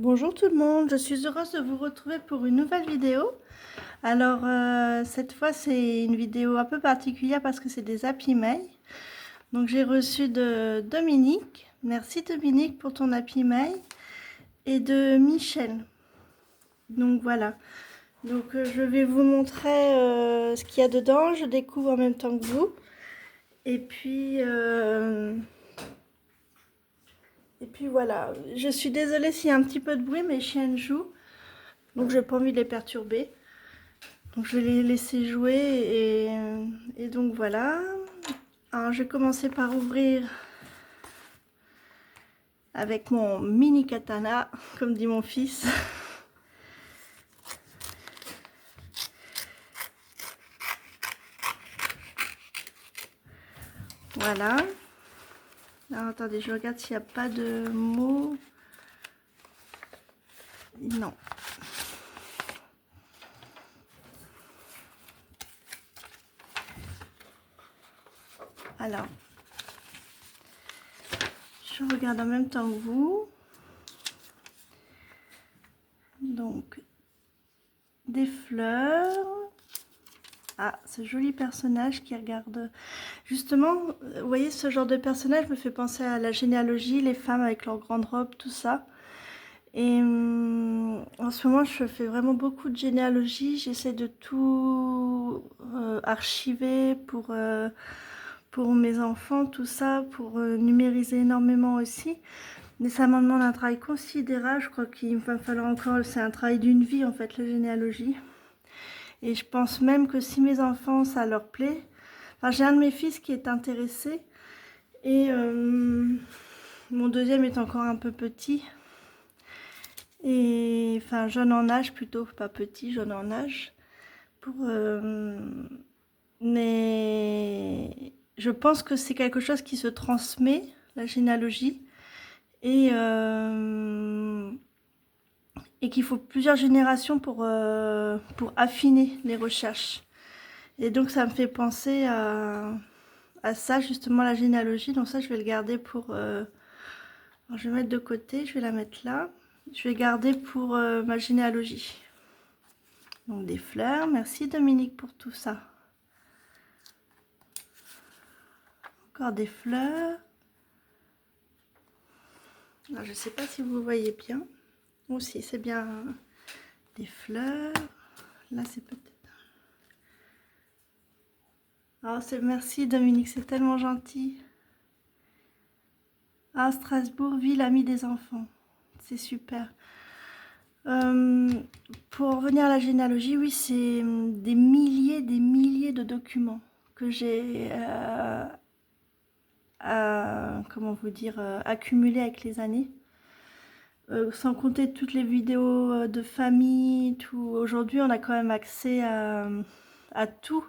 Bonjour tout le monde, je suis heureuse de vous retrouver pour une nouvelle vidéo. Alors cette fois c'est une vidéo un peu particulière parce que c'est des Happy Mail. Donc j'ai reçu de Dominique, merci Dominique pour ton Happy Mail, et de Michel. Donc voilà, donc je vais vous montrer ce qu'il y a dedans, je découvre en même temps que vous. Et puis voilà, je suis désolée s'il y a un petit peu de bruit, mes chiennes jouent, donc j'ai pas envie de les perturber. Donc je vais les laisser jouer et donc voilà. Alors je vais commencer par ouvrir avec mon mini katana, comme dit mon fils. Voilà. Alors attendez, je regarde s'il n'y a pas de mots. Non. Alors, je regarde en même temps que vous. Donc, des fleurs. Ah, ce joli personnage qui regarde. Justement, vous voyez, ce genre de personnage me fait penser à la généalogie, les femmes avec leurs grandes robes, tout ça. Et en ce moment, je fais vraiment beaucoup de généalogie. J'essaie de tout archiver pour mes enfants, tout ça, pour numériser énormément aussi. Mais ça m'en demande un travail considérable. Je crois qu'il va falloir encore... C'est un travail d'une vie, en fait, la généalogie. Et je pense même que si mes enfants, ça leur plaît... Enfin, j'ai un de mes fils qui est intéressé. Et mon deuxième est encore un peu petit. Et enfin jeune en âge plutôt, pas petit, jeune en âge. Mais je pense que c'est quelque chose qui se transmet, la généalogie, et qu'il faut plusieurs générations pour affiner les recherches. Et donc ça me fait penser à ça, justement, la généalogie. Donc ça, je vais le garder pour... alors, je vais mettre de côté, je vais la mettre là. Je vais garder pour ma généalogie. Donc des fleurs, merci Dominique pour tout ça. Encore des fleurs. Alors, je ne sais pas si vous voyez bien. Aussi, c'est bien des fleurs. Là, c'est peut-être... Ah, c'est merci Dominique, c'est tellement gentil. Ah, Strasbourg, ville amie des enfants. C'est super. Pour revenir à la généalogie, oui, c'est des milliers de documents que j'ai, comment vous dire, accumulés avec les années. Sans compter toutes les vidéos de famille, tout. Aujourd'hui, on a quand même accès à tout.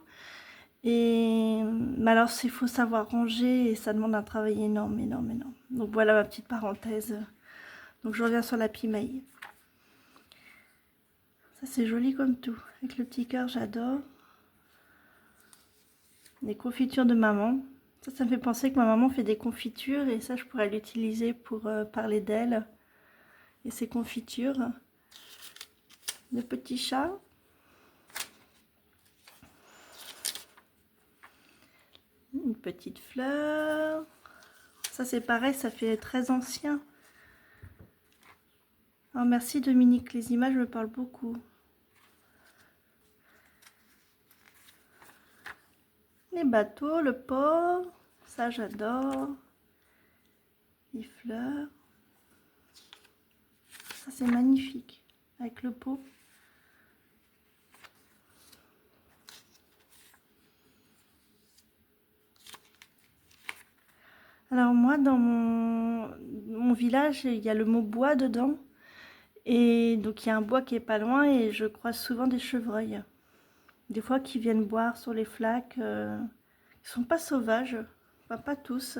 Mais alors, il faut savoir ranger et ça demande un travail énorme. Donc voilà ma petite parenthèse. Donc je reviens sur la pimaille. Ça, c'est joli comme tout. Avec le petit cœur, j'adore. Les confitures de maman. Ça me fait penser que ma maman fait des confitures et ça, je pourrais l'utiliser pour parler d'elle et ses confitures. Le petit chat. Une petite fleur. Ça, c'est pareil, ça fait très ancien. Oh, merci Dominique, les images me parlent beaucoup. Les bateaux, le port, ça j'adore. Les fleurs. Ça, c'est magnifique, avec le pot. Alors moi, dans mon village, il y a le mot bois dedans. Et donc il y a un bois qui est pas loin et je croise souvent des chevreuils. Des fois qui viennent boire sur les flaques. Ils sont pas sauvages, enfin pas tous.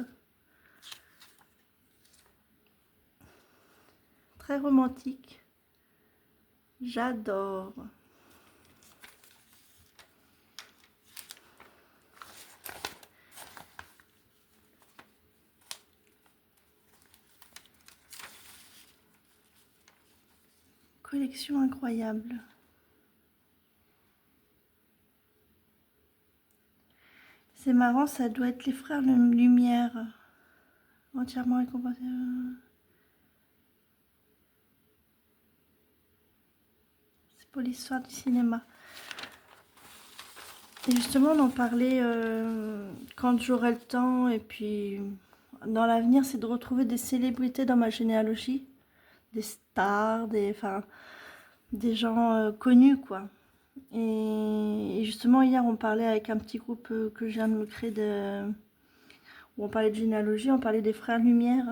Très romantique. J'adore. collection incroyable. C'est marrant, ça doit être les frères Lumière. Entièrement récompensé. C'est pour l'histoire du cinéma. Et justement, on en parlait quand j'aurai le temps. Et puis, dans l'avenir, c'est de retrouver des célébrités dans ma généalogie. Des stars, des gens connus, quoi. Et justement, hier, on parlait avec un petit groupe que je viens de me créer, où on parlait de généalogie, on parlait des frères Lumière.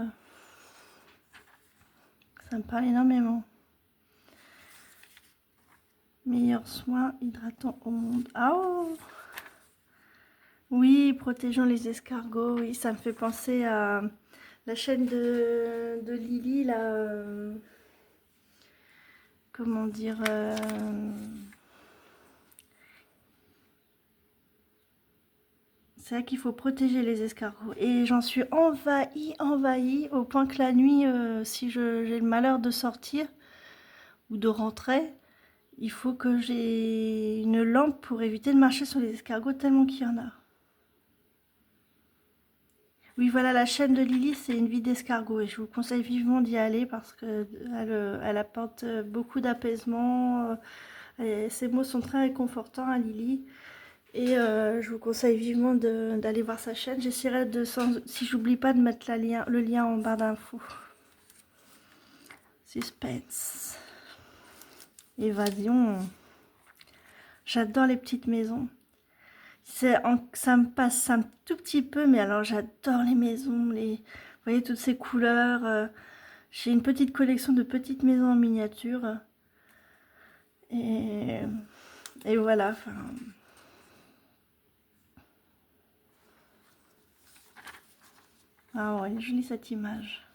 Ça me parle énormément. Meilleurs soins hydratants au monde. Ah oh oui, protégeons les escargots. Oui, ça me fait penser à la chaîne de Lily, là. Comment dire C'est vrai qu'il faut protéger les escargots. Et j'en suis envahie, au point que la nuit, si j'ai le malheur de sortir ou de rentrer, il faut que j'ai une lampe pour éviter de marcher sur les escargots tellement qu'il y en a. Oui, voilà, la chaîne de Lily, c'est une vie d'escargot et je vous conseille vivement d'y aller parce qu'elle apporte beaucoup d'apaisement. Ses mots sont très réconfortants à Lily. Et je vous conseille vivement d'aller voir sa chaîne. J'essaierai si j'oublie pas de mettre le lien en barre d'infos. Suspense. Évasion. J'adore les petites maisons. Ça me passe un tout petit peu, mais alors j'adore les maisons. Vous voyez toutes ces couleurs. J'ai une petite collection de petites maisons en miniature. Et voilà. Enfin, ah ouais, jolie cette image.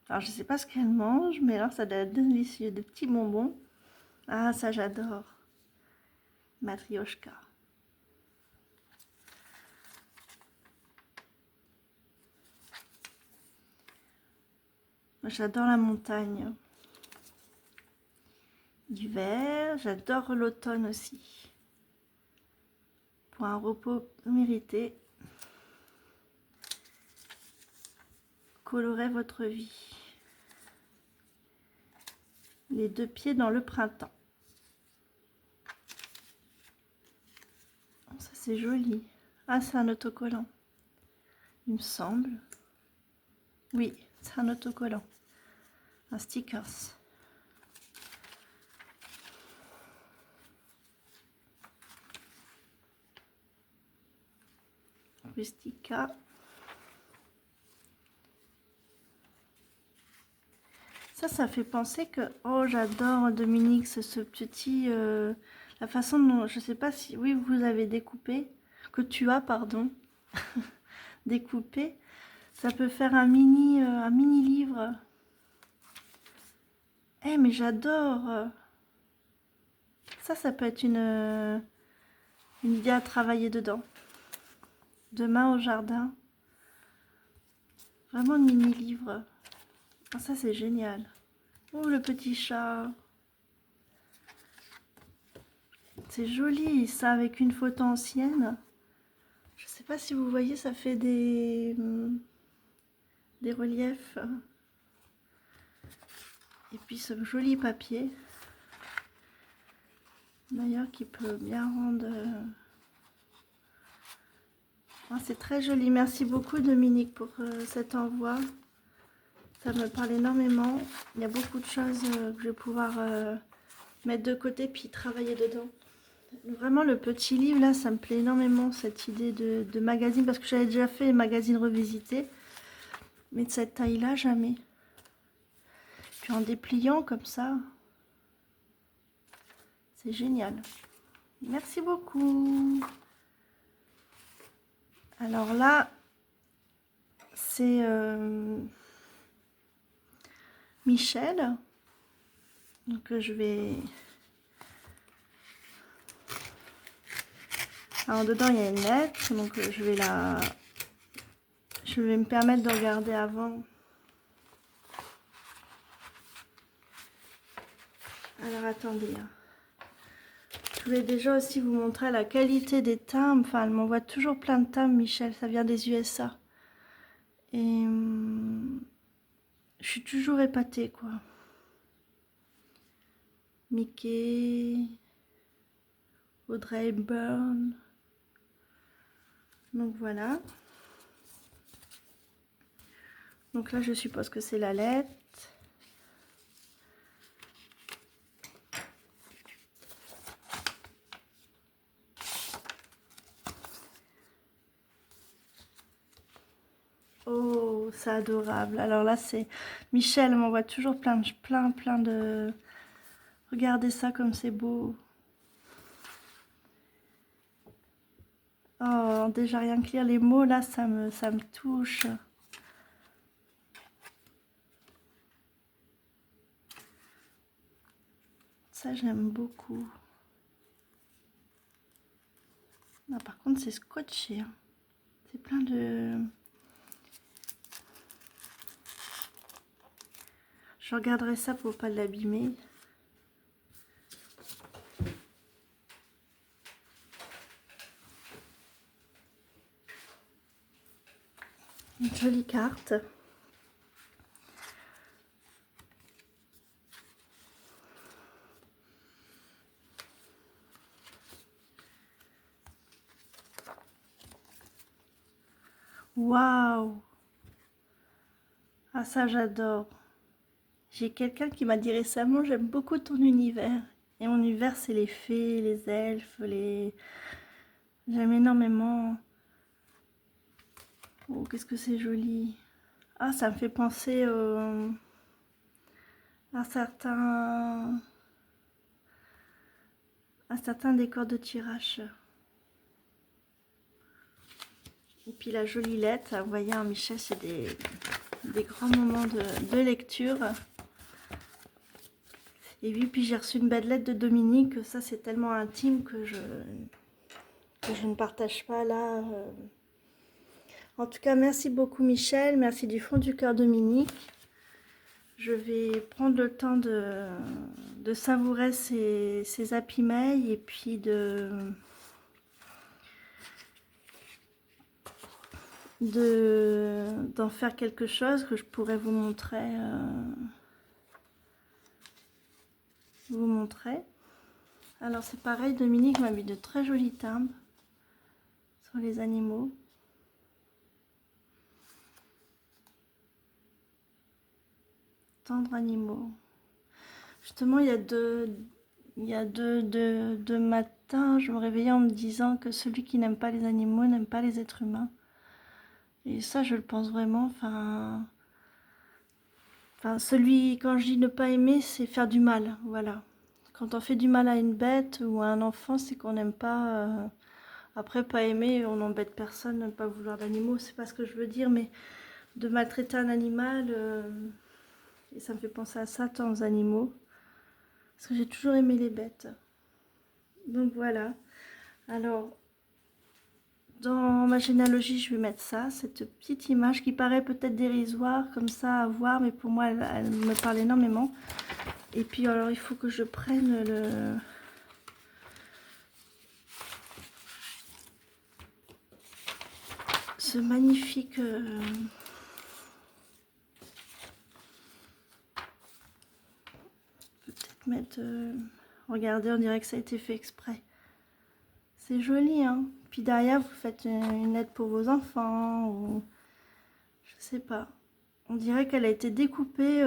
Alors, je sais pas ce qu'elle mange, mais alors ça doit être délicieux. Des petits bonbons. Ah, ça, j'adore. Matryoshka. J'adore la montagne. L'hiver, j'adore l'automne aussi. Pour un repos mérité. Colorez votre vie. Les deux pieds dans le printemps. Ça, c'est joli. Ah, c'est un autocollant. Il me semble. Oui, c'est un autocollant. Un stickers. Rustica. Ça fait penser que... Oh, j'adore Dominique, ce petit... la façon dont... Je sais pas si... Oui, vous avez découpé. Que tu as, pardon. Découpé. Ça peut faire un mini livre. Eh, mais j'adore. Ça peut être une idée à travailler dedans. Demain au jardin. Vraiment un mini livre. Ah, ça, c'est génial. Oh, le petit chat. C'est joli, ça, avec une photo ancienne. Je sais pas si vous voyez, ça fait des reliefs. Et puis ce joli papier. D'ailleurs, qui peut bien rendre... Ah, c'est très joli. Merci beaucoup, Dominique, pour cet envoi. Ça me parle énormément. Il y a beaucoup de choses que je vais pouvoir mettre de côté puis travailler dedans. Vraiment, le petit livre, là, ça me plaît énormément, cette idée de magazine, parce que j'avais déjà fait les magazines revisités, mais de cette taille-là, jamais. Puis en dépliant comme ça, c'est génial. Merci beaucoup. Alors là, c'est Michel. Donc je vais... Alors dedans, il y a une lettre, donc je vais la Je vais me permettre de regarder avant. Alors attendez. Je voulais déjà aussi vous montrer la qualité des timbres. Enfin, elle m'envoie toujours plein de timbres, Michel. Ça vient des USA. Et je suis toujours épatée, quoi. Mickey, Audrey Hepburn. Donc voilà. Donc là, je suppose que c'est la lettre. Oh, c'est adorable. Alors là, c'est... Michel m'envoie toujours plein de... Regardez ça comme c'est beau. Oh, déjà rien que lire les mots, là, ça me touche. Ça, j'aime beaucoup. Ah, par contre, c'est scotché. Hein. C'est plein de... Je regarderai ça pour pas l'abîmer. Une jolie carte. Waouh! Ah ça j'adore. J'ai quelqu'un qui m'a dit récemment, j'aime beaucoup ton univers. Et mon univers c'est les fées, les elfes, les... J'aime énormément. Oh qu'est-ce que c'est joli. Ah ça me fait penser à certains décors de tirage. Et puis la jolie lettre, vous voyez hein, Michel, c'est des grands moments de lecture. Et puis j'ai reçu une belle lettre de Dominique, ça c'est tellement intime que je ne partage pas là. En tout cas, merci beaucoup Michel, merci du fond du cœur Dominique. Je vais prendre le temps de savourer ces Happy Mail et puis d'en faire quelque chose que je pourrais vous montrer. Alors c'est pareil, Dominique m'a mis de très jolis timbres sur les animaux. Tendres animaux. Justement, il y a deux matins, je me réveillais en me disant que celui qui n'aime pas les animaux n'aime pas les êtres humains. Et ça, je le pense vraiment. Enfin, celui, quand je dis ne pas aimer, c'est faire du mal. Voilà. Quand on fait du mal à une bête ou à un enfant, c'est qu'on n'aime pas. Après, pas aimer, on n'embête personne, ne pas vouloir d'animaux, c'est pas ce que je veux dire, mais de maltraiter un animal, et ça me fait penser à ça, tant aux animaux. Parce que j'ai toujours aimé les bêtes. Donc voilà. Alors, dans ma généalogie, je vais mettre ça, cette petite image qui paraît peut-être dérisoire, comme ça à voir, mais pour moi, elle me parle énormément. Et puis, alors, il faut que je prenne ce magnifique... peut-être mettre... regardez, on dirait que ça a été fait exprès. C'est joli, hein. Puis derrière, vous faites une aide pour vos enfants, ou... Je sais pas. On dirait qu'elle a été découpée,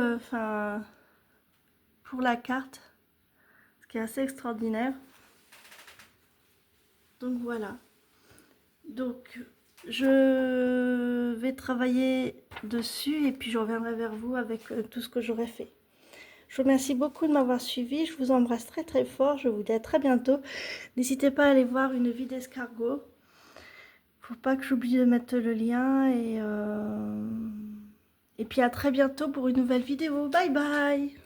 pour la carte. Ce qui est assez extraordinaire. Donc voilà. Donc, je vais travailler dessus et puis je reviendrai vers vous avec tout ce que j'aurai fait. Je vous remercie beaucoup de m'avoir suivi. Je vous embrasse très très fort. Je vous dis à très bientôt. N'hésitez pas à aller voir une vie d'escargot. Faut pas que j'oublie de mettre le lien. Et puis à très bientôt pour une nouvelle vidéo. Bye bye!